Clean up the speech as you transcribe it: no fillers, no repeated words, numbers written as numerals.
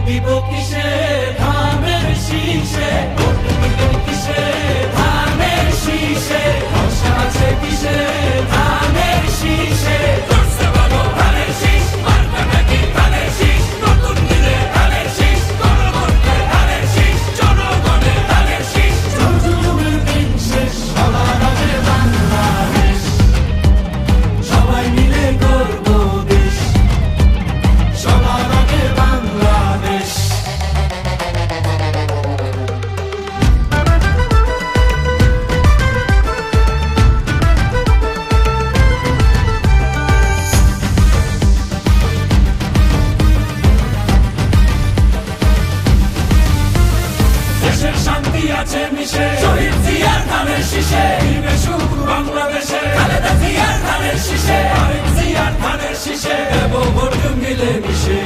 দিব কিসে ধানের শীষে, ভোট দিব কিসে ধানের শীষে, ভরসা আছে কিসে ধানের শীষে। করছে ভালো ধানের শীষ, মার্কা নাকি ধানের শীষ, নতুন দিনে ধানের শীষ, গণভোটে ধানের শীষ, জনগণের ধানের শীষ। জুলুমের দিন শেষ, সবার আগে বাংলাদেশ, সবাই মিলে গর্ব দেশ, সবার আগে বাংলাদেশ। দেশের শান্তি আছে মিশে, শহীদ জিয়ার ধানের শীষে, দিবে সুখ বাংলাদেশে, খালেদা জিয়ার ধানের শীষে, আরেক জিয়ার ধানের শীষে, দেব ভোট মিলে মিশে।